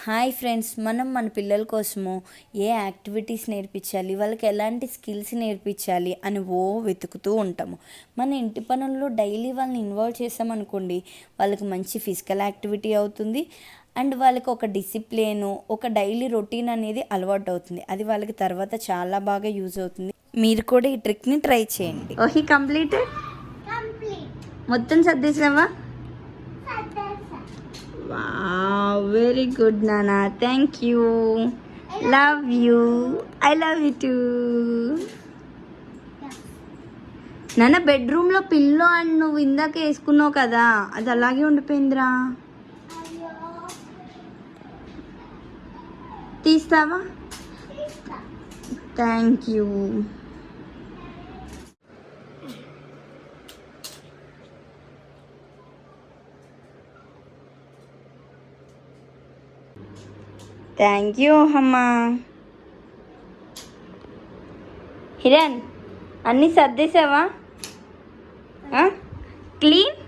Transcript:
Hi friends, మనం మన పిల్లల కోసము ఏ యాక్టివిటీస్ నేర్పించాలి, వాళ్ళకి ఎలాంటి స్కిల్స్ నేర్పించాలి అని వెతుకుతూ ఉంటాము. మన ఇంటి పనుల్లో డైలీ వాళ్ళని ఇన్వాల్వ్ చేసామనుకోండి, వాళ్ళకి మంచి ఫిజికల్ యాక్టివిటీ అవుతుంది. అండ్ వాళ్ళకి ఒక డిసిప్లిన్, ఒక డైలీ రొటీన్ అనేది అలవాటు అవుతుంది. అది వాళ్ళకి తర్వాత చాలా బాగా యూజ్ అవుతుంది. మీరు కూడా ఈ ట్రిక్ని ట్రై చేయండి. ఓహీ కంప్లీటెడ్. మొత్తం సర్దేసావా? Wow, very good, Nana. Thank you. Love you. I love you too. నాన్న, బెడ్రూమ్లో పిల్లో అండ్ నువ్వు ఇందాక వేసుకున్నావు కదా, అది అలాగే ఉండిపోయిందిరా. తీస్తావా? Thank you. థ్యాంక్ యూ అమ్మా. హిరణ్, అన్నీ సర్దేశావా? క్లీన్.